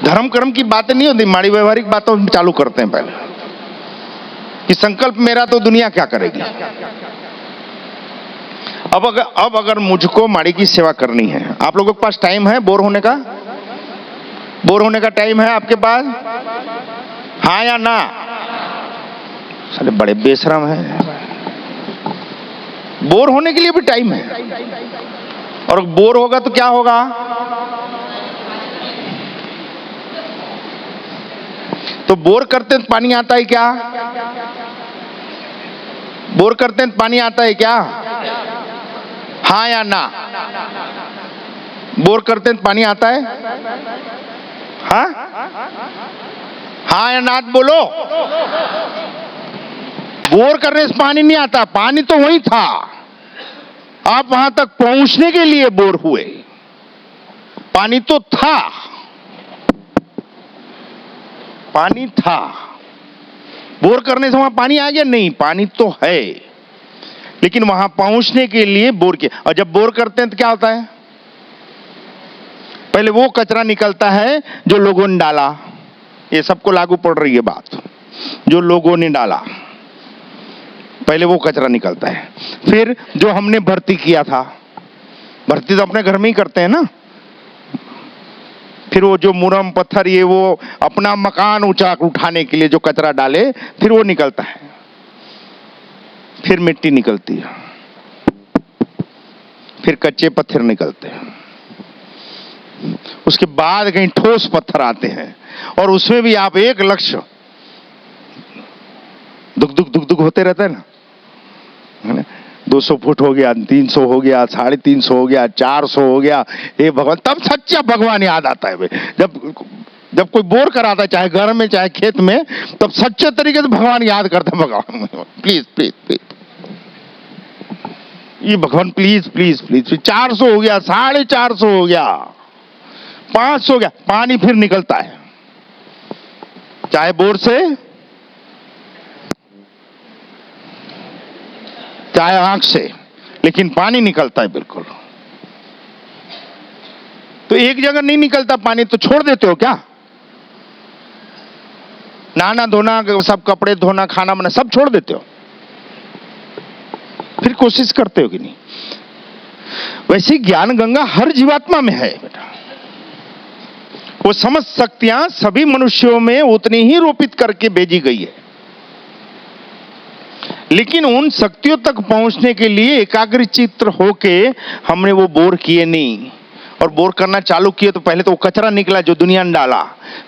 धर्म कर्म की बातें नहीं होती, माड़ी व्यवहारिक बातों में चालू करते हैं पहले कि संकल्प मेरा तो दुनिया क्या करेगी। अब अगर मुझको माड़ी की सेवा करनी है, आप लोगों के पास टाइम है बोर होने का? बोर होने का टाइम है आपके पास? हाँ या ना? साले बड़े बेशरम हैं। बोर होने के लिए भी टाइम है, और बोर होगा तो क्या होगा? तो बोर करते हैं तो पानी आता है क्या? बोर करते हैं तो पानी आता है क्या? हाँ या ना? बोर करते हैं तो पानी आता है? हाँ हाँ या ना बोलो। बोर करने से पानी नहीं आता, पानी तो वही था, आप वहां तक पहुंचने के लिए बोर हुए। पानी तो था, पानी था, बोर करने से वहां पानी आ गया? नहीं, पानी तो है, लेकिन वहां पहुंचने के लिए बोर किया। और जब बोर करते हैं तो क्या होता है? पहले वो कचरा निकलता है जो लोगों ने डाला। ये सबको लागू पड़ रही है बात, जो लोगों ने डाला, पहले वो कचरा निकलता है। फिर जो हमने भर्ती किया था, भर्ती तो अपने घर में ही करते हैं ना। फिर वो जो मुरम पत्थर, ये वो अपना मकान ऊंचा उठाने के लिए जो कचरा डाले, फिर वो निकलता है। फिर मिट्टी निकलती है, फिर कच्चे पत्थर निकलते हैं, उसके बाद कहीं ठोस पत्थर आते हैं, और उसमें भी आप एक लक्ष्य दुख दुख दुख दुख होते रहता है ना। 200 फुट हो गया, 300 हो गया, 350 हो गया, 400 हो गया, हे भगवान, तब सच्चा भगवान याद आता है। जब कोई बोर कराता है, चाहे घर में चाहे खेत में, तब सच्चे तरीके से भगवान याद करते हैं। भगवान प्लीज प्लीज प्लीज, ये भगवान प्लीज प्लीज प्लीज। 400 हो गया, 450 हो गया, 500 हो गया, पानी फिर निकलता है, चाहे बोर से चाहे आंख से, लेकिन पानी निकलता है बिल्कुल। तो एक जगह नहीं निकलता पानी तो छोड़ देते हो क्या? नहाना धोना, सब कपड़े धोना, खाना बनाना, सब छोड़ देते हो, फिर कोशिश करते हो कि नहीं? वैसे ज्ञान गंगा हर जीवात्मा में है बेटा। वो समझ शक्तियां सभी मनुष्यों में उतनी ही रोपित करके भेजी गई है, लेकिन उन शक्तियों तक पहुंचने के लिए एकाग्रचित्त होके हमने वो बोर किए नहीं। और बोर करना चालू किए तो पहले तो वो कचरा निकला जो दुनिया ने डाला,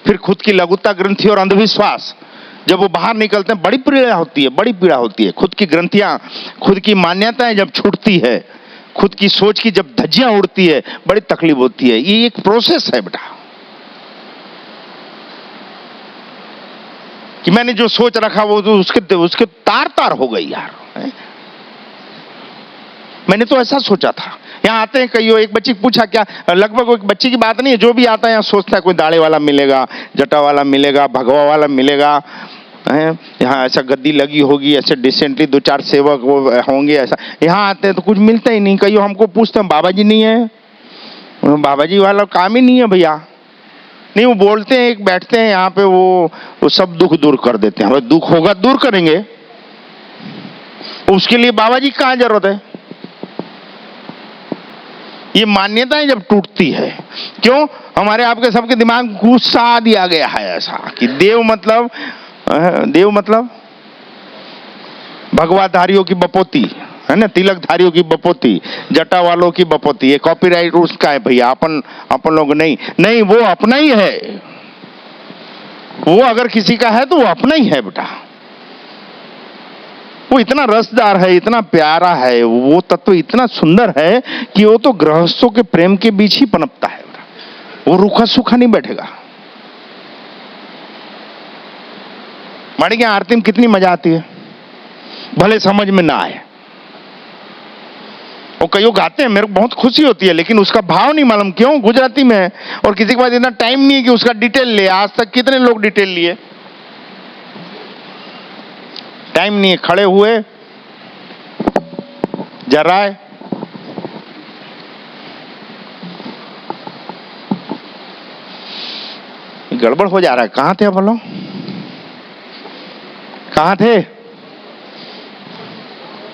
फिर खुद की लघुता ग्रंथि और अंधविश्वास, जब वो बाहर निकलते हैं बड़ी पीड़ा होती है, बड़ी पीड़ा होती है। खुद की ग्रंथियां, खुद की मान्यताएं जब छूटती है, खुद की सोच की जब धज्जियां उड़ती है, बड़ी तकलीफ होती है। ये एक प्रोसेस है बेटा, कि मैंने जो सोच रखा वो तो उसके तार तार हो गई यार। मैंने तो ऐसा सोचा था। यहाँ आते हैं कईयों, एक बच्ची पूछा, क्या लगभग एक बच्ची की बात नहीं है, जो भी आता है यहाँ सोचता है कोई दाढ़े वाला मिलेगा, जटा वाला मिलेगा, भगवा वाला मिलेगा, यहाँ ऐसा गद्दी लगी होगी, ऐसे डिसेंटली 2-4 सेवक वो होंगे, ऐसा। यहाँ आते हैं तो कुछ मिलता ही नहीं। कईयों हमको पूछते हैं, बाबा जी नहीं है? बाबा जी वाला काम ही नहीं है भैया। नहीं, वो बोलते हैं, एक बैठते हैं यहाँ पे, वो सब दुख दूर कर देते हैं। दुख होगा दूर करेंगे, उसके लिए बाबा जी कहाँ जरूरत है? ये मान्यताएं जब टूटती है, क्यों? हमारे आपके सबके दिमाग में गुस्सा दिया गया है ऐसा कि देव मतलब भगवाधारियों की बपोती है ना, तिलकधारियों की बपोती, जटा वालों की बपोती। ये कॉपीराइट उसका है भैया, अपन लोग नहीं, वो अपना ही है। वो अगर किसी का है तो वो अपना ही है बेटा। वो इतना रसदार है, इतना प्यारा है, वो तत्व इतना सुंदर है कि वो तो गृहस्थों के प्रेम के बीच ही पनपता है। वो रूखा सूखा नहीं बैठेगा। माड़ी की आरती में कितनी मजा आती है, भले समझ में ना आए। वो कईयों गाते हैं, मेरे को बहुत खुशी होती है, लेकिन उसका भाव नहीं मालूम, क्यों? गुजराती में है, और किसी के पास इतना टाइम नहीं है कि उसका डिटेल ले। आज तक कितने लोग डिटेल लिए? टाइम नहीं है, खड़े हुए जराए, गड़बड़ हो जा रहा है। कहां थे बोलो, कहां थे?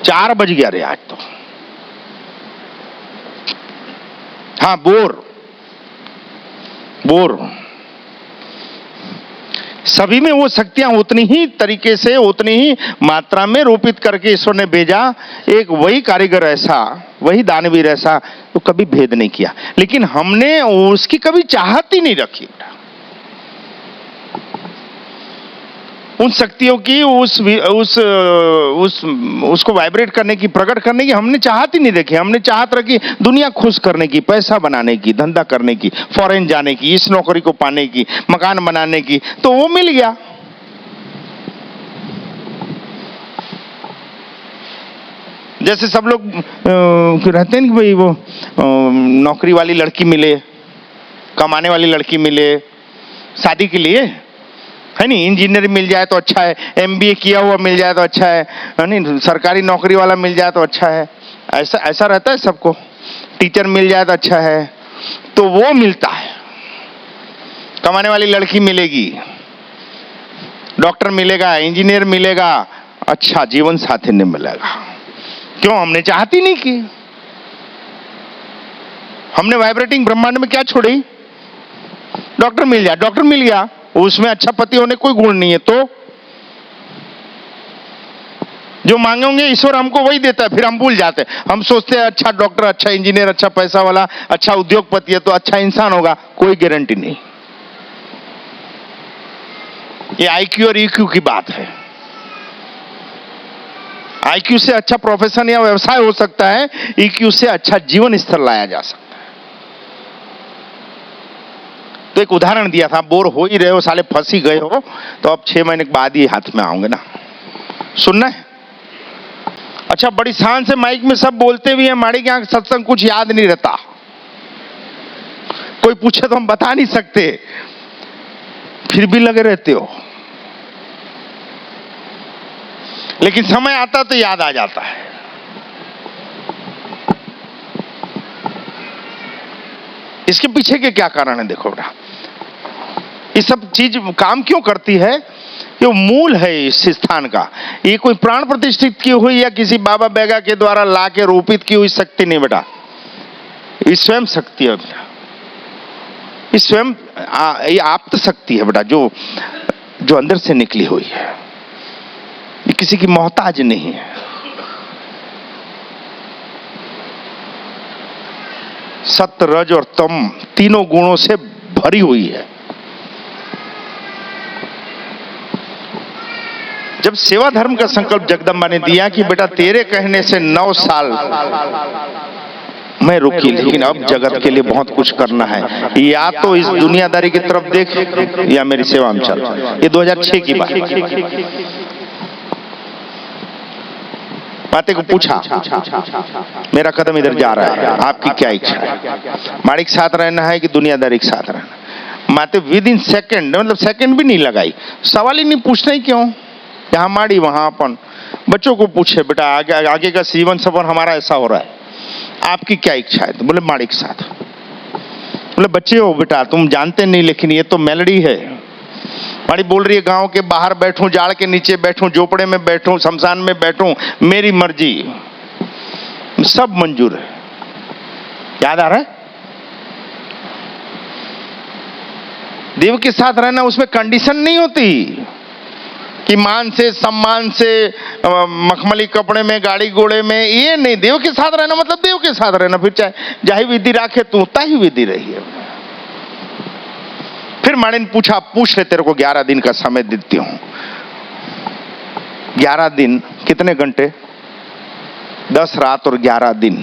4 बज गया रे आज तो। हाँ, बोर सभी में वो शक्तियां उतनी ही तरीके से, उतनी ही मात्रा में रोपित करके ईश्वर ने भेजा। एक वही कारीगर ऐसा, वही दानवीर ऐसा तो कभी भेद नहीं किया, लेकिन हमने उसकी कभी चाहत ही नहीं रखी। उन शक्तियों की उसको वाइब्रेट करने की, प्रकट करने की हमने चाहत ही नहीं रखी। हमने चाहत रखी दुनिया खुश करने की, पैसा बनाने की, धंधा करने की, फॉरेन जाने की, इस नौकरी को पाने की, मकान बनाने की, तो वो मिल गया। जैसे सब लोग रहते हैं कि भाई वो नौकरी वाली लड़की मिले, कमाने वाली लड़की मिले शादी के लिए, है नहीं, इंजीनियर मिल जाए तो अच्छा है, एमबीए किया हुआ मिल जाए तो अच्छा है नहीं, सरकारी नौकरी वाला मिल जाए तो अच्छा है। ऐसा रहता है सबको। टीचर मिल जाए तो अच्छा है, तो वो मिलता है। कमाने वाली लड़की मिलेगी, डॉक्टर मिलेगा, इंजीनियर मिलेगा, अच्छा जीवन साथी नहीं मिलेगा। क्यों? हमने चाहती नहीं की। हमने वाइब्रेटिंग ब्रह्मांड में क्या छोड़ी? डॉक्टर मिल जाए, डॉक्टर मिल गया, उसमें अच्छा पति होने कोई गुण नहीं है, तो जो मांगेंगे ईश्वर हमको वही देता है। फिर हम भूल जाते हैं, हम सोचते हैं अच्छा डॉक्टर, अच्छा इंजीनियर, अच्छा पैसा वाला, अच्छा उद्योगपति है तो अच्छा इंसान होगा। कोई गारंटी नहीं। ये आईक्यू और ईक्यू की बात है। आईक्यू से अच्छा प्रोफेशन या व्यवसाय हो सकता है, ईक्यू से अच्छा जीवन स्तर लाया जा सकता है। तो एक उदाहरण दिया था, बोर हो ही रहे हो, साले फंस ही गए हो, तो अब 6 महीने के बाद ही हाथ में आओगे ना। सुनना है? अच्छा, बड़ी शान से माइक में सब बोलते भी हैं, माड़ी की आंख सत्संग कुछ याद नहीं रहता। कोई पूछे तो हम बता नहीं सकते, फिर भी लगे रहते हो, लेकिन समय आता तो याद आ जाता है। इसके पीछे के क्या कारण है? देखो बेटा, ये सब चीज काम क्यों करती है? ये मूल है इस स्थान का। ये कोई प्राण प्रतिष्ठित की हुई या किसी बाबा बैगा के द्वारा ला के रोपित की हुई शक्ति नहीं बेटा, ये स्वयं शक्ति है बेटा। ये स्वयं ये आप्त शक्ति है बेटा, जो अंदर से निकली हुई है। ये किसी की मोहताज नहीं है। सत्य, रज और तम तीनों गुणों से भरी हुई है। जब सेवा धर्म का संकल्प जगदम्बा ने दिया कि बेटा तेरे कहने से 9 साल मैं रुकी, लेकिन अब जगत के लिए बहुत कुछ करना है, या तो इस दुनियादारी की तरफ देख या मेरी सेवा में चल। ये 2006 की बात। माते को पूछा, मेरा कदम इधर जा रहा है, आपकी क्या इच्छा है? माड़ी के साथ रहना है कि दुनियादारी के साथ रहना? माते विद इन सेकंड, मतलब सेकंड भी नहीं लगाई, सवाल ही नहीं पूछना ही क्यों। जहां माड़ी वहां अपन। बच्चों को पूछे, बेटा आगे का जीवन सफर हमारा ऐसा हो रहा है, आपकी क्या इच्छा है? तो बोले माड़ी के साथ। बोले बच्चे हो बेटा, तुम जानते नहीं, लेकिन ये तो मेलोडी है। माड़ी बोल रही है, गांव के बाहर बैठूं, जाड़ के नीचे बैठूं, झोपड़े में बैठूं, शमशान में बैठूं, मेरी मर्जी, सब मंजूर है। याद आ रहा है? देव के साथ रहना, उसमें कंडीशन नहीं होती कि मान से, सम्मान से, मखमली कपड़े में, गाड़ी घोड़े में, ये नहीं। देव के साथ रहना मतलब देव के साथ रहना। फिर चाहे जाही विधि राखे तू, ताही विधि रही है। फिर माड़ी ने पूछा, पूछ ले, तेरे को 11 दिन का समय देती हूं। 11 दिन कितने घंटे? 10 रात और 11 दिन।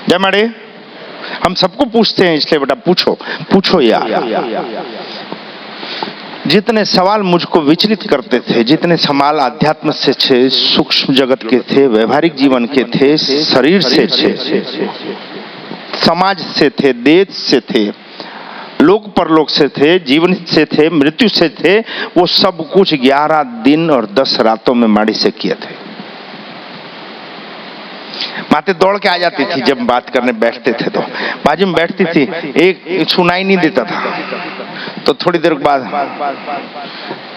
जय माड़ी, हम सबको पूछते हैं, इसलिए बेटा पूछो यार। जितने सवाल मुझको विचलित करते थे, जितने सवाल अध्यात्म से थे, सूक्ष्म जगत के थे, व्यवहारिक जीवन के थे, शरीर से थे, समाज से थे, देश से थे, लोक परलोक से थे, जीवन से थे, मृत्यु से थे, वो सब कुछ 11 दिन और 10 रातों में माड़ी से किए थे। माते दौड़ के आ जाती थी जब बात करने बैठते थे, तो बाजू में बैठती थी, एक सुनाई नहीं देता था। तो थोड़ी देर बाद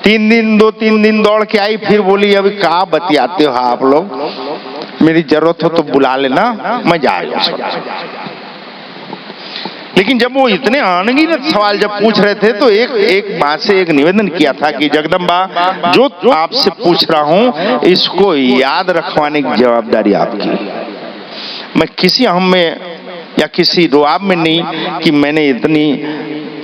2-3 दिन दौड़ के आई, फिर बोली अभी कहाँ बतियाते हो आप लोग, मेरी जरूरत हो तो बुला लेना, मैं जा रही हूँ। लेकिन जब वो इतने अनगिनत सवाल जब पूछ रहे थे तो एक माँ से एक निवेदन किया था कि जगदम्बा, जो आपसे पूछ रहा हूं इसको याद रखवाने की जवाबदारी आपकी। मैं किसी अहम में या किसी रुआब में नहीं कि मैंने इतनी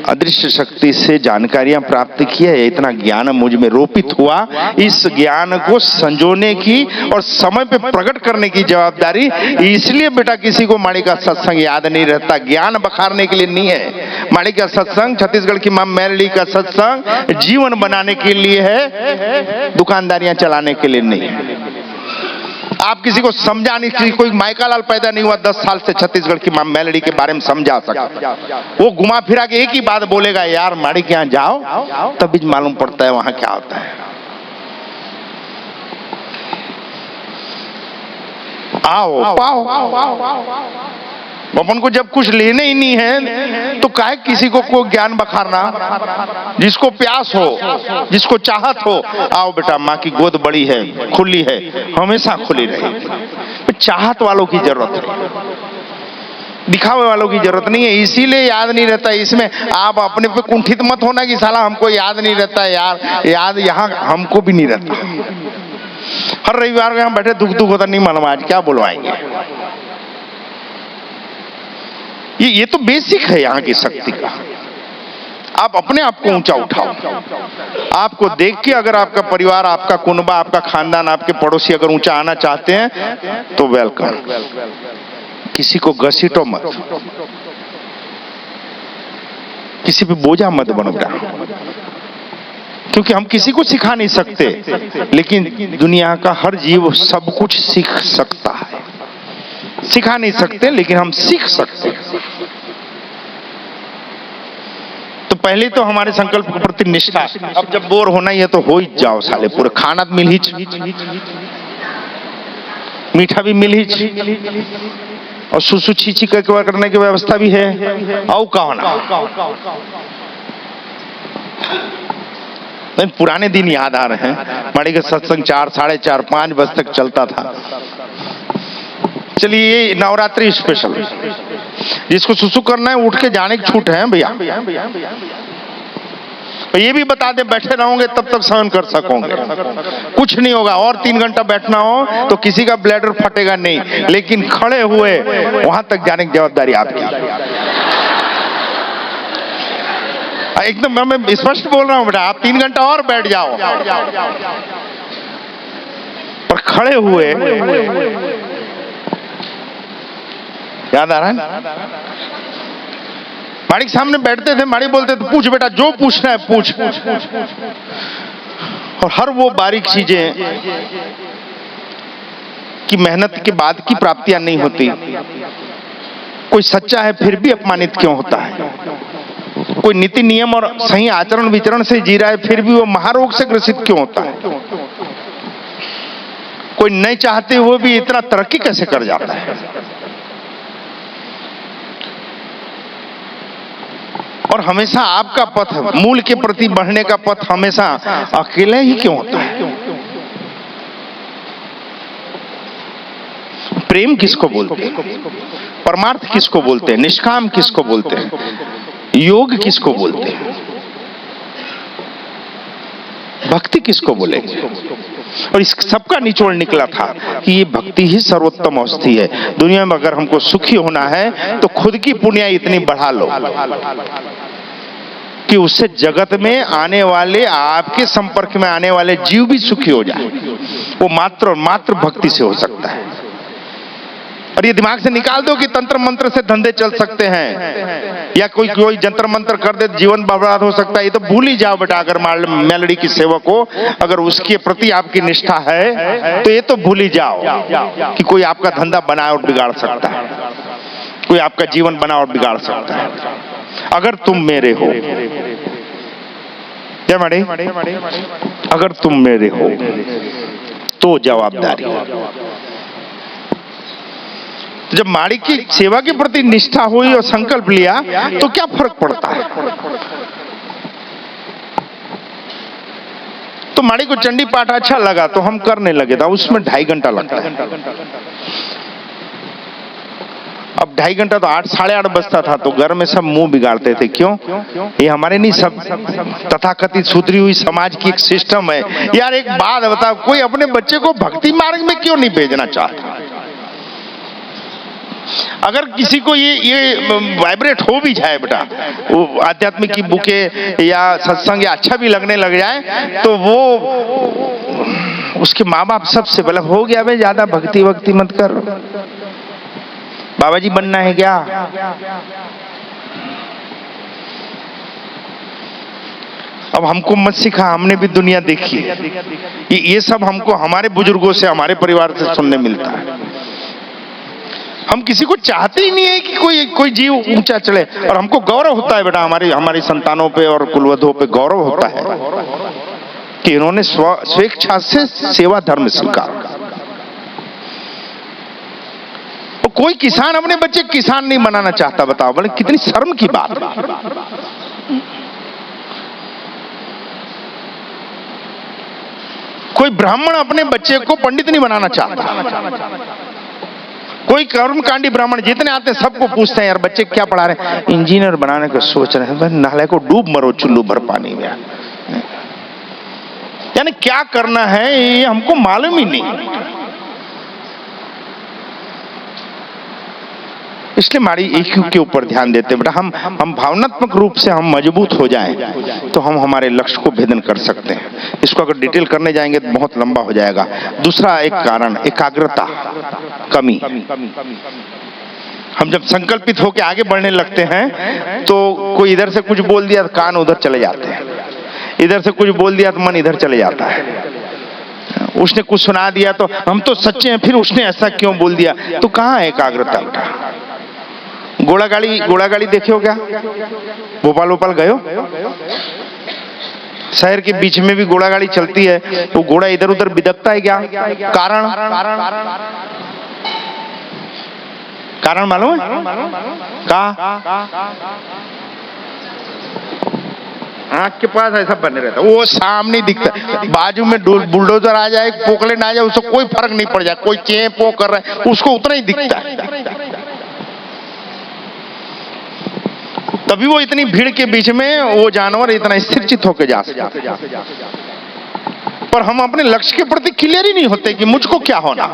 अदृश्य शक्ति से जानकारियां प्राप्त की है, इतना ज्ञान मुझ में रोपित हुआ, इस ज्ञान को संजोने की और समय पे प्रकट करने की जवाबदारी। इसलिए बेटा किसी को माड़ी का सत्संग याद नहीं रहता, ज्ञान बखारने के लिए नहीं है। माड़ी का सत्संग, छत्तीसगढ़ की मां मैरडी का सत्संग जीवन बनाने के लिए है, दुकानदारियां चलाने के लिए नहीं है। आप किसी को समझा नहीं, किसी कोई माइकालाल पैदा नहीं हुआ 10 साल से छत्तीसगढ़ की मां मैलडी के बारे में समझा सकता। वो घुमा फिरा के एक ही बात बोलेगा, यार माड़ी के यहां जाओ तभी मालूम पड़ता है वहां क्या होता है। आओ पाओ, अपन को जब कुछ लेने ही नहीं है तो काहे किसी को ज्ञान बखारना। जिसको प्यास हो, जिसको चाहत हो, आओ बेटा माँ की गोद बड़ी है, खुली है, हमेशा खुली रहेगी। चाहत वालों की जरूरत है, दिखावे वालों की जरूरत नहीं है। इसीलिए याद नहीं रहता। इसमें आप अपने पे कुंठित मत होना कि साला हमको याद नहीं रहता यार, याद यहाँ हमको भी नहीं रहता। हर रविवार को यहाँ बैठे दुख होता, नहीं मालूम आज क्या बुलवाएंगे। ये तो बेसिक है यहाँ की शक्ति का। आप अपने आप को ऊंचा उठाओ। आपको देख के अगर आपका परिवार, आपका कुनबा, आपका खानदान, आपके पड़ोसी अगर ऊंचा आना चाहते हैं तो वेलकम। किसी को घसीटो मत, किसी पे बोझा मत बनो बेटा, क्योंकि हम किसी को सिखा नहीं सकते, लेकिन दुनिया का हर जीव सब कुछ सीख सकता है। सिखा नहीं सकते लेकिन हम सीख सकते हैं। तो पहले तो हमारे संकल्प के प्रति निष्ठा। अब जब बोर होना ही है तो हो ही जाओ साले, पूरे खाना मिल ही, मीठा भी मिल ही, और सुसु छीछी करने की व्यवस्था भी है। आओ कहो ना, पुराने दिन याद आ रहे हैं। माड़ी का सत्संग 4, 4:30, 5 बजे तक चलता था। चलिए ये नवरात्रि स्पेशल, जिसको सुसु करना है उठ के जाने की छूट है भैया। ये भी बता दे, बैठे रहोगे तब तक सहन कर सकोगे, कुछ नहीं होगा। और 3 घंटा बैठना हो तो किसी का ब्लैडर फटेगा नहीं, लेकिन खड़े हुए वहां तक जाने की जवाबदारी आपकी। एकदम मैं स्पष्ट बोल रहा हूं बेटा, आप 3 घंटा और बैठ जाओ, पर खड़े हुए याद आ रहा है। माड़ी के सामने बैठते थे, माड़ी बोलते थे पूछ बेटा, जो पूछना है पूछ। और हर वो बारीक चीजें की मेहनत के बाद की प्राप्तियां नहीं होती। कोई सच्चा है फिर भी अपमानित क्यों होता है? कोई नीति नियम और सही आचरण विचरण से जी रहा है फिर भी वो महारोग से ग्रसित क्यों होता है? कोई नहीं चाहते हुए भी इतना तरक्की कैसे कर जाता है? और हमेशा आपका पथ, मूल के प्रति बढ़ने का पथ हमेशा अकेले ही क्यों होता है? प्रेम किसको बोलते हैं? परमार्थ किसको बोलते हैं? निष्काम किसको बोलते हैं? योग किसको बोलते हैं? भक्ति किसको बोलेंगे? और इस सबका निचोड़ निकला था कि ये भक्ति ही सर्वोत्तम औषधि है। दुनिया में अगर हमको सुखी होना है तो खुद की पुण्याई इतनी बढ़ा लो कि उससे जगत में आने वाले, आपके संपर्क में आने वाले जीव भी सुखी हो जाए। वो मात्र और मात्र भक्ति से हो सकता है। और ये दिमाग से निकाल दो कि तंत्र मंत्र से धंधे चल सकते हैं या कोई जंतर मंत्र कर दे जीवन बर्बाद हो सकता है। ये तो भूल ही जाओ बेटा। अगर मेलडी की सेवक हो, अगर उसके प्रति आपकी निष्ठा है तो ये तो भूल ही जाओ कि कोई आपका धंधा बनाए और बिगाड़ सकता है, कोई आपका जीवन बना और बिगाड़ सकता है। अगर तुम मेरे हो, क्या माड़ी, अगर तुम मेरे हो तो जवाबदारी। तो जब माड़ी की सेवा के प्रति निष्ठा हुई और संकल्प लिया तो क्या फर्क पड़ता है। तो माड़ी को चंडी पाठ अच्छा लगा तो हम करने लगे था, उसमें 2.5 घंटा लगता है। अब 2.5 घंटा तो 8 साढ़े 8 बजता था, तो घर में सब मुंह बिगाड़ते थे। क्यों? ये हमारे नहीं, सब तथाकथित सुधरी हुई समाज की एक सिस्टम है। यार एक बात बताओ, कोई अपने बच्चे को भक्ति मार्ग में क्यों नहीं भेजना चाहता? अगर किसी को ये वाइब्रेट हो भी जाए बेटा, वो आध्यात्मिक की बुकें या सत्संग या अच्छा भी लगने लग जाए, तो वो उसके माँ बाप सबसे पहले हो गया भाई ज्यादा भक्ति वक्ति मत कर, बाबा जी बनना है क्या? अब हमको मत सिखा, हमने भी दुनिया देखी है। ये सब हमको हमारे बुजुर्गों से, हमारे परिवार से सुनने मिलता है। हम किसी को चाहते ही नहीं है कि कोई जीव ऊंचा चढ़े, और हमको गौरव होता है बेटा, हमारी संतानों पे और कुलवधुओं पे गौरव होता है कि इन्होंने स्वेच्छा से सेवा धर्म स्वीकार। तो कोई किसान अपने बच्चे किसान नहीं बनाना चाहता, बताओ बोले कितनी शर्म की बात है। कोई ब्राह्मण अपने बच्चे को पंडित नहीं बनाना चाहता। कोई कर्मकांडी ब्राह्मण जितने आते हैं सबको पूछते हैं यार बच्चे क्या पढ़ा रहे हैं? इंजीनियर बनाने का सोच रहे हैं। नाले को डूब मरो चुल्लू भर पानी में। यानी क्या करना है ये हमको मालूम ही नहीं। इसलिए हमारी EQ के ऊपर ध्यान देते बेटा। हम भावनात्मक रूप से हम मजबूत हो जाएं तो हम हमारे लक्ष्य को भेदन कर सकते हैं। इसको अगर डिटेल करने जाएंगे तो बहुत लंबा हो जाएगा। दूसरा एक कारण एकाग्रता कमी। हम जब संकल्पित होकर आगे बढ़ने लगते हैं तो कोई इधर से कुछ बोल दिया तो कान उधर चले जाते हैं, इधर से कुछ बोल दिया तो मन इधर चले जाता है। उसने कुछ सुना दिया तो हम तो सच्चे हैं, फिर उसने ऐसा क्यों बोल दिया, तो कहाँ है एकाग्रता बेटा? घोड़ा गाड़ी देखे हो क्या? भोपाल गए हो? शहर के बीच में भी घोड़ा गाड़ी चलती है, तो घोड़ा इधर उधर बिदकता है क्या? कारण मालूम है? आंख के पास ऐसा बने रहता, वो सामने दिखता है। बाजू में बुलडोजर आ जाए, पोकलेट आ जाए, उसको कोई फर्क नहीं पड़ जाए। कोई चें कर रहा है उसको उतना ही दिखता है। तभी वो इतनी भीड़ के बीच में वो जानवर इतना स्थिरचित होकर जा सकता। पर हम अपने लक्ष्य के प्रति क्लियर ही नहीं होते कि मुझको क्या होना।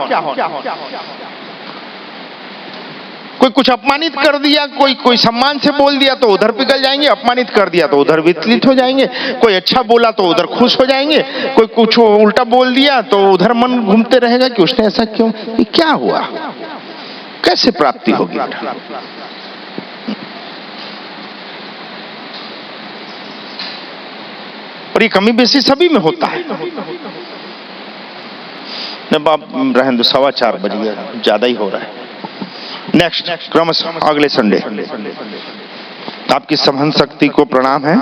कोई कुछ अपमानित कर दिया, कोई सम्मान से बोल दिया तो उधर पिघल जाएंगे, अपमानित कर दिया तो उधर विचलित हो जाएंगे। कोई अच्छा बोला तो उधर खुश हो जाएंगे, कोई कुछ उल्टा बोल दिया तो उधर मन घूमते रहेगा कि उसने ऐसा क्यों, ये क्या हुआ, कैसे प्राप्ति होगी। और ये कमी बेसी सभी में होता है। अब रहने दो, 4:15 बज गया, ज्यादा ही हो रहा है। नेक्स्ट क्रमशः अगले संडे। आपकी सहन शक्ति को प्रणाम है।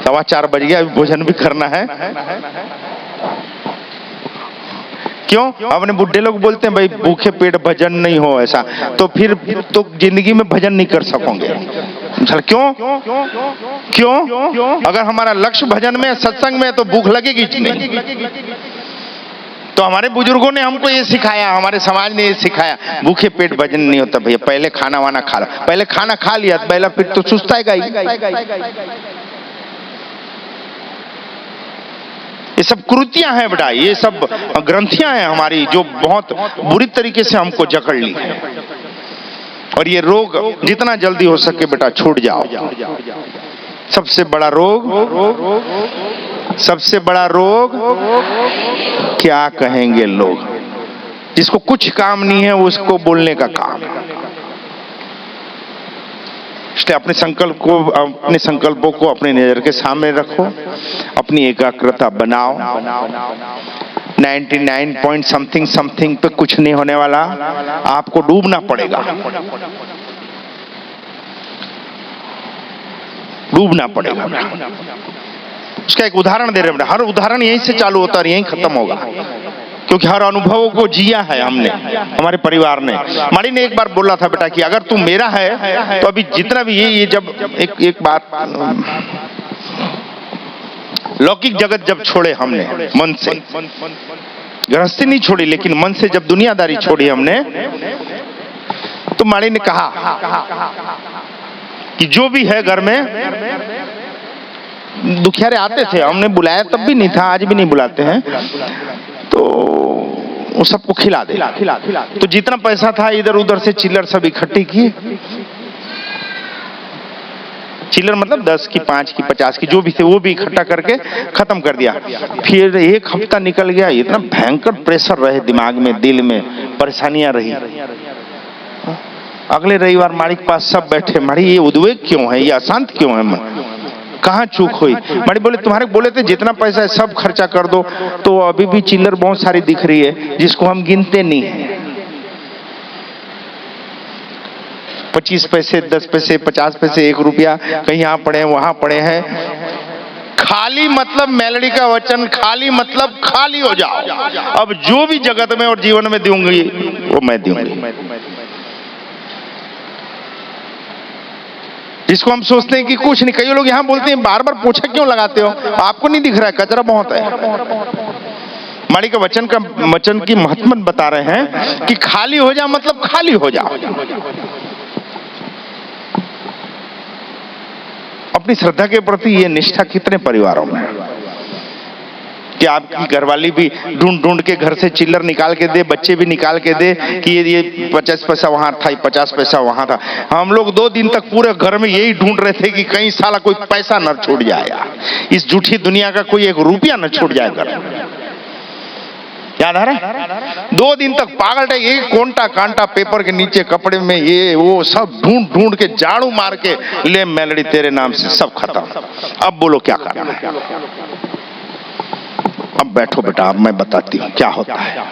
4:15 बज गया, अभी भोजन भी करना है। क्यों? अपने बुढ़े लोग बोलते हैं भाई भूखे पेट भजन नहीं हो, ऐसा तो फिर तो जिंदगी में भजन नहीं कर सकोगे। क्यों? अगर हमारा लक्ष्य भजन में, सत्संग में, तो भूख लगेगी नहीं। तो हमारे बुजुर्गों ने हमको ये सिखाया, हमारे समाज ने ये सिखाया, भूखे पेट भजन नहीं होता भैया। पहले खाना वाना खा लो। पहले खाना खा लिया तो पहला पेट तो सुस्ताएगा ही। ये सब कुरीतियां हैं बेटा, ये सब ग्रंथियां हैं हमारी जो बहुत बुरी तरीके से हमको जकड़ ली है। और ये रोग जितना जल्दी हो सके बेटा छूट जाओ। सबसे बड़ा रोग क्या कहेंगे लोग। जिसको कुछ काम नहीं है उसको बोलने का काम। इसलिए अपने संकल्पों को अपने नजर के सामने रखो, अपनी एकाग्रता बनाओ। 99 पॉइंट समथिंग पे कुछ नहीं होने वाला, आपको डूबना पड़ेगा। उसका एक उदाहरण दे रहे हैं, हर उदाहरण यहीं से चालू होता है और यहीं खत्म होगा। क्योंकि हर अनुभव को जिया है हमने, हमारे परिवार ने। माड़ी ने एक बार बोला था बेटा कि अगर तू मेरा है तो अभी जितना भी ये जब एक बात, लौकिक जगत जब छोड़े हमने मन से, गृहस्थी नहीं छोड़ी लेकिन मन से जब दुनियादारी छोड़ी हमने, तो माड़ी ने कहा कि जो भी है घर में, दुखियारे आते थे, हमने बुलाया तब भी नहीं था, आज भी नहीं बुलाते हैं, तो वो सबको खिला दे। तो जितना पैसा था इधर उधर से चिल्लर सब इकट्ठी की, चिल्लर मतलब 10 की, 5 की, 50 की, जो भी थे वो भी इकट्ठा करके खत्म कर दिया। फिर एक हफ्ता निकल गया, इतना भयंकर प्रेशर रहे दिमाग में, दिल में परेशानियां रही। अगले रविवार माड़ी के पास सब बैठे, माड़ी ये उद्वेग क्यों है, ये अशांत क्यों है मन, कहाँ चूक हुई? माड़ी बोले तुम्हारे बोले थे जितना पैसा है सब खर्चा कर दो, तो अभी भी चिल्लर बहुत सारी दिख रही है जिसको हम गिनते नहीं है। 25 पैसे, 10 पैसे, 50 पैसे, 1 रुपया कहीं यहाँ पड़े हैं वहां पड़े हैं। खाली मतलब मेलड़ी का वचन, खाली मतलब खाली हो जाओ। अब जो भी जगत में और जीवन में दूंगी वो मैं दूंगी। जिसको हम सोचते हैं कि कुछ नहीं, कई लोग यहाँ बोलते हैं बार बार पोछा क्यों लगाते हो, आपको नहीं दिख रहा है कचरा बहुत है। माड़ी का वचन की महत्व बता रहे हैं कि खाली हो जा मतलब खाली हो जाओ। अपनी श्रद्धा के प्रति ये निष्ठा कितने परिवारों में है कि आपकी घरवाली भी ढूंढ ढूंढ के घर से चिल्लर निकाल के दे, बच्चे भी निकाल के दे कि ये 50 पैसा वहां था, 50 पैसा वहां था। हम लोग 2 दिन तक पूरे घर में यही ढूंढ रहे थे कि कहीं साला कोई पैसा न छूट जाए, इस झूठी दुनिया का कोई 1 रुपया न छूट जाए घर। याद आ रहा है? 2 दिन तक पागल है, एक कोंटा कांटा पेपर के नीचे कपड़े में ये वो सब ढूंढ ढूंढ के झाड़ू मार के ले मेलड़ी तेरे नाम से सब खत्म। अब बोलो क्या करना है? अब बैठो बेटा, अब मैं बताती हूँ क्या होता है।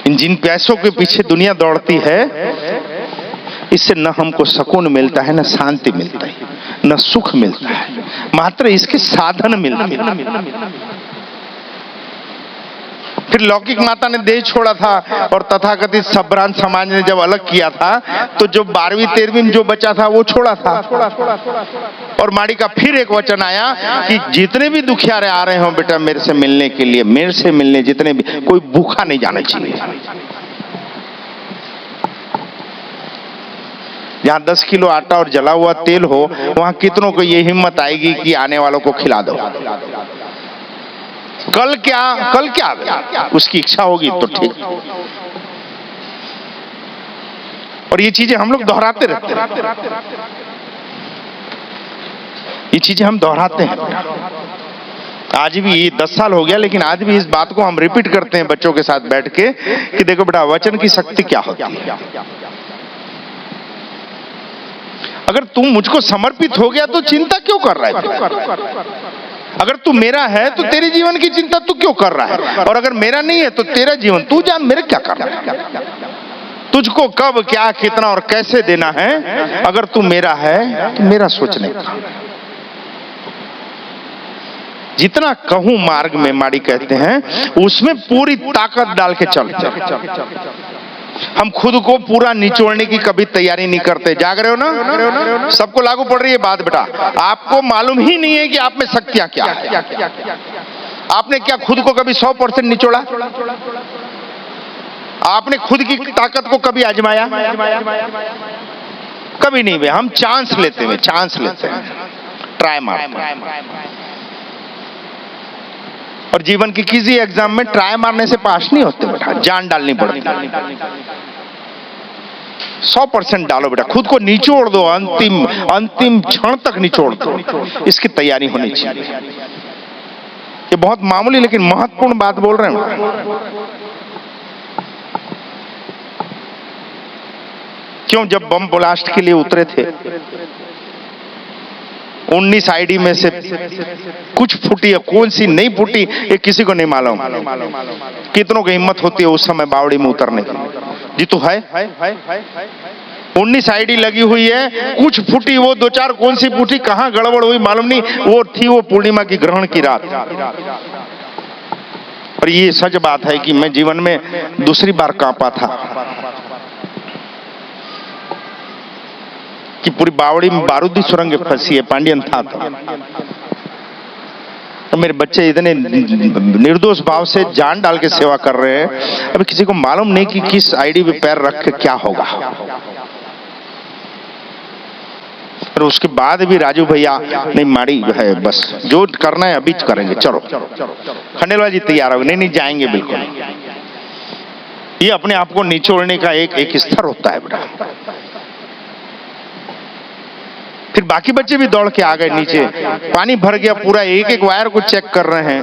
इन जिन पैसों के पीछे दुनिया दौड़ती है, इससे न हमको सुकून मिलता है, न शांति मिलता है, न सुख मिलता है, मात्र इसके साधन मिलते हैं। फिर लौकिक माता ने देह छोड़ा था और तथाकथित सभ्रांत समाज ने जब अलग किया था तो जो 12वीं 13वीं में जो बचा था वो छोड़ा था। और माड़ी का फिर एक वचन आया कि जितने भी दुखियारे आ रहे हो बेटा मेरे से मिलने के लिए, मेरे से मिलने जितने भी, कोई भूखा नहीं जाना चाहिए। जहां 10 किलो आटा और जला हुआ तेल हो वहां कितनों को ये हिम्मत आएगी कि आने वालों को खिला दो। कल क्या उसकी इच्छा होगी तो ठीक। और ये चीजें हम लोग दोहराते रहते हैं, ये चीजें हम दोहराते हैं। आज भी ये 10 साल हो गया लेकिन आज भी इस बात को हम रिपीट करते हैं बच्चों के साथ बैठ के कि देखो बेटा वचन की शक्ति क्या होती है। अगर तू मुझको समर्पित हो गया तो चिंता क्यों कर रहा है? अगर तू मेरा है तो तेरे जीवन की चिंता तू क्यों कर रहा है? और अगर मेरा नहीं है तो तेरा जीवन तू जान मेरे क्या कर रहा है। तुझको कब क्या कितना और कैसे देना है, अगर तू मेरा है तो मेरा सोचने का। जितना कहूं मार्ग में माड़ी कहते हैं उसमें पूरी ताकत डाल के चल। हम खुद को पूरा निचोड़ने की कभी तैयारी नहीं करते। जाग रहे हो ना? सबको लागू पड़ रही है बात बेटा। आपको मालूम ही नहीं है कि आप में शक्तियां क्या है। आपने क्या खुद को कभी 100% निचोड़ा? आपने खुद की ताकत को कभी आजमाया? कभी नहीं। हम चांस लेते हैं, ट्राई मारते हैं। और जीवन की किसी एग्जाम में ट्राई मारने से पास नहीं होते बेटा, जान डालनी पड़ती। 100% डालो बेटा, खुद को निचोड़ दो, अंतिम क्षण तक निचोड़ दो। इसकी तैयारी होनी चाहिए। ये बहुत मामूली लेकिन महत्वपूर्ण बात बोल रहे हैं। क्यों? जब बम ब्लास्ट के लिए उतरे थे 19 आईडी में से कुछ फूटी है, कौन सी नहीं फूटी ये किसी को नहीं मालूम। कितनों की हिम्मत होती है उस समय बावड़ी में उतरने की? जी तो है 19 आईडी लगी हुई है, कुछ फूटी, वो 2-4 कौन सी फूटी, कहां गड़बड़ हुई मालूम नहीं। वो थी वो पूर्णिमा की ग्रहण की रात। और ये सच बात है कि मैं जीवन में दूसरी बार कांपा था कि पूरी बावड़ी में बारूदी सुरंग फंसी है, पांडियन था तो मेरे बच्चे इतने निर्दोष भाव से जान डाल के सेवा कर रहे हैं। अभी किसी को मालूम नहीं कि किस आईडी पे पैर रख के क्या होगा। और उसके बाद भी राजू भैया नहीं माड़ी है, बस जो करना है अभी करेंगे, चलो खंडेलवाल जी तैयार हो? नहीं जाएंगे बिल्कुल। ये अपने आप को निचोड़ने का एक स्तर होता है बेटा। फिर बाकी बच्चे भी दौड़ के आ गए नीचे, पानी भर गया पूरा, एक एक वायर को चेक कर रहे हैं।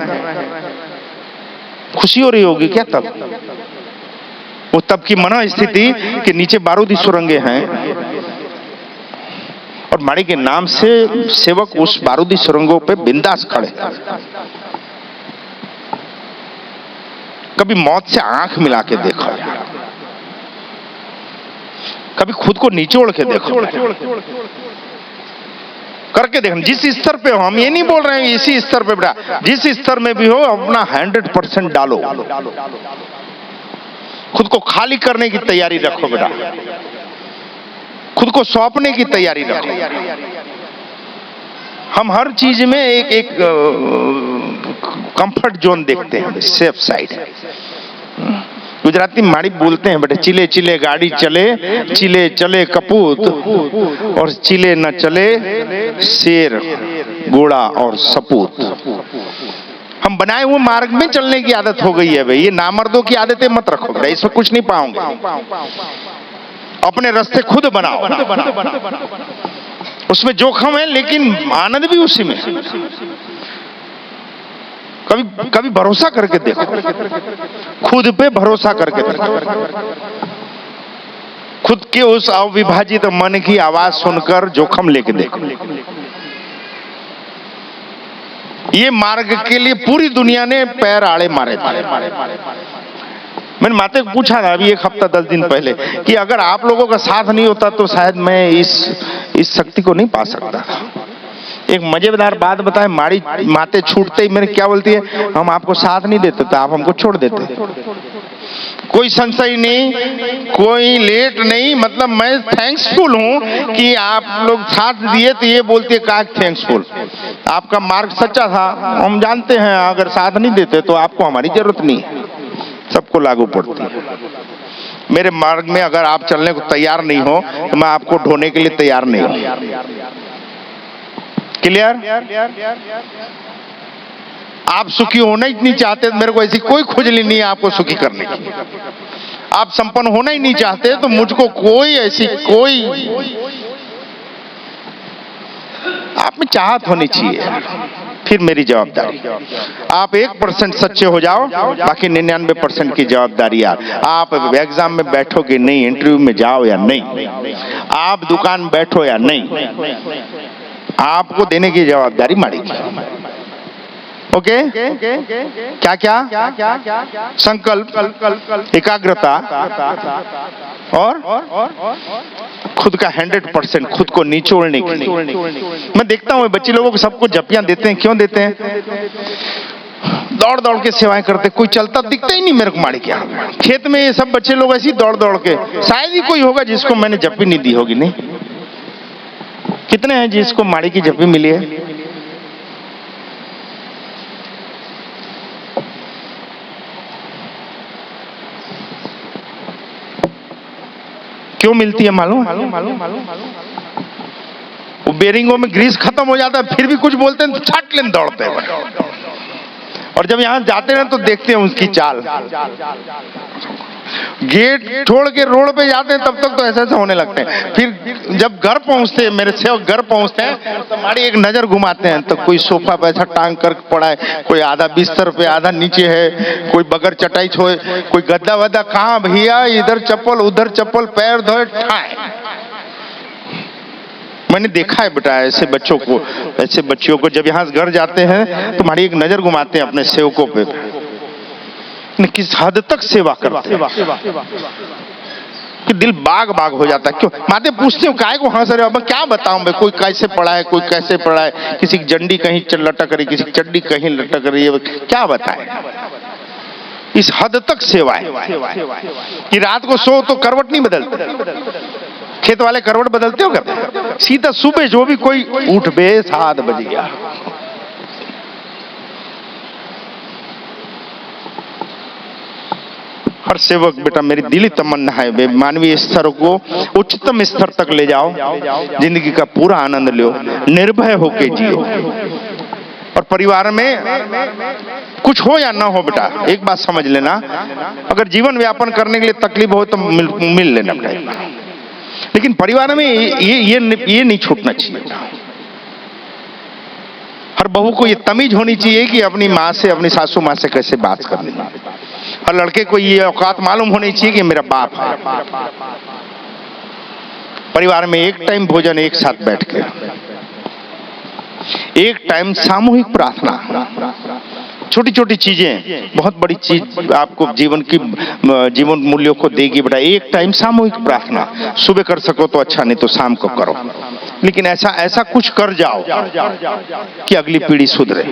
खुशी हो रही होगी क्या तब? वो तब की मनो स्थिति कि नीचे बारूदी सुरंगे हैं और माड़ी के नाम से सेवक उस बारूदी सुरंगों पे बिंदास खड़े। कभी मौत से आंख मिला के देखो, कभी खुद को निचोड़ के देखो, करके देखना। जिस स्तर पे हो, हम ये नहीं बोल रहे हैं इसी स्तर पे बेटा, जिस स्तर में भी हो अपना 100% डालो, खुद को खाली करने की तैयारी रखो बेटा, खुद को सौंपने की तैयारी रखो। हम हर चीज में एक कंफर्ट जोन देखते हैं, सेफ साइड। गुजराती माड़ी बोलते हैं बेटे, चिले चिले गाड़ी चले, चिले चले कपूत, और चिले न चले शेर घोड़ा और सपूत। हम बनाए हुए मार्ग में चलने की आदत हो गई है भाई। ये नामर्दों की आदतें मत रखो बेटा, इसमें कुछ नहीं पाओगे। अपने रास्ते खुद बनाओ, उसमें जोखम है लेकिन आनंद भी उसी में। कभी कभी भरोसा करके देखो, खुद पे भरोसा करके देखो, खुद के उस अविभाजित मन की आवाज सुनकर जोखम लेके देखो। ये मार्ग के लिए पूरी दुनिया ने पैर आड़े मारे थे। मैंने माते को पूछा था अभी 1 हफ्ता 10 दिन पहले कि अगर आप लोगों का साथ नहीं होता तो शायद मैं इस शक्ति को नहीं पा सकता। एक मजेदार बात बताए, माड़ी माते छूटते ही मेरे क्या बोलती है, हम आपको साथ नहीं देते तो आप हमको छोड़ देते। कोई संशय नहीं, कोई लेट नहीं, मतलब मैं थैंक्सफुल हूं कि आप लोग साथ दिए। तो ये बोलती है का थैंक्सफुल, आपका मार्ग सच्चा था, हम जानते हैं, अगर साथ नहीं देते तो आपको हमारी जरूरत नहीं है। सबको लागू पड़ती है। मेरे मार्ग में अगर आप चलने को तैयार नहीं हो तो मैं आपको ढोने के लिए तैयार नहीं हूं। क्लियर? आप सुखी होना ही नहीं चाहते तो मेरे को ऐसी कोई खुजली नहीं है आपको सुखी करने की। आप संपन्न होना ही नहीं चाहते तो मुझको कोई ऐसी कोई आप में चाहत होनी चाहिए, फिर मेरी जवाबदारी। आप 1% सच्चे हो जाओ, बाकी 99% की जवाबदारी यार। आप एग्जाम में बैठोगे नहीं, इंटरव्यू में जाओ या नहीं, आप दुकान बैठो या नहीं, आपको देने की जवाबदारी माड़ी की। ओके? क्या क्या? संकल्प, एकाग्रता और खुद का 100%, खुद को निचोड़ने की। मैं देखता हूँ बच्चे लोगों को सबको जपियां देते हैं। क्यों देते हैं? दौड़ दौड़ के सेवाएं करते, कोई चलता दिखता ही नहीं मेरे को माड़ी क्या। खेत में ये सब बच्चे लोग ऐसी दौड़ दौड़ के, शायद ही कोई होगा जिसको मैंने जपी नहीं दी होगी। नहीं, कितने हैं जिसको माड़ी की जपी मिली है? क्यों मिलती है मालूम? वो बेरिंगों में ग्रीस खत्म हो जाता है, फिर भी कुछ बोलते हैं तो छाट लेने दौड़ते हैं। और जब यहां जाते हैं तो देखते हैं उसकी चाल। गेट छोड़ के रोड पे जाते हैं तब तक तो ऐसा होने लगते हैं। फिर जब घर पहुंचते हैं, मेरे सेवक घर पहुंचते हैं तो हमारी एक नजर घुमाते हैं तो कोई सोफा पे ऐसा टांग कर पड़ा है, कोई आधा बिस्तर पे आधा नीचे है, कोई बगैर चटाई छोए, कोई गद्दा वद्दा। कहाँ भैया, इधर चप्पल उधर चप्पल, पैर धोए ठाए। मैंने देखा है बेटा ऐसे बच्चों को, ऐसे बच्चियों को जब यहाँ घर जाते हैं तो हमारी एक नजर घुमाते हैं अपने सेवकों पे, किस हद तक सेवा करते हैं कि दिल बाग बाग हो जाता है। क्यों? माते पूछते हो काय को हंस रहे हो? अब क्या बताऊं मैं, कोई कैसे पड़ा है, कोई कैसे पड़ा है, किसी की जंडी कहीं लटक रही, किसी की चड्डी कहीं लटक रही है, क्या बताएं। इस हद तक सेवा है कि रात को सो तो करवट नहीं बदलते। खेत वाले करवट बदलते हो क्या? सीधा सुबह जो भी कोई उठ बे 7 बज गया। हर सेवक बेटा मेरी दिली तमन्ना है वे मानवीय स्तर को उच्चतम स्तर तक ले जाओ, जिंदगी का पूरा आनंद लो, निर्भय होके जियो। और परिवार में कुछ हो या ना हो बेटा, एक बात समझ लेना, अगर जीवन व्यापन करने के लिए तकलीफ हो तो मिल लेना बेटा, लेकिन परिवार में ये नहीं छूटना चाहिए। हर बहू को ये तमीज होनी चाहिए कि अपनी माँ से, अपनी सासू माँ से कैसे बात करनी है। हर लड़के को ये औकात मालूम होनी चाहिए कि मेरा बाप है। परिवार में एक टाइम भोजन एक साथ बैठ के, एक टाइम सामूहिक प्रार्थना, छोटी छोटी चीजें बहुत बड़ी चीज आपको जीवन मूल्यों को देगी बेटा। एक टाइम सामूहिक प्रार्थना सुबह कर सको तो अच्छा, नहीं तो शाम को करो, लेकिन ऐसा कुछ कर जाओ कि अगली पीढ़ी सुधरे।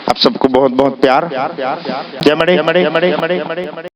आप सबको बहुत बहुत प्यार। जय मड़े।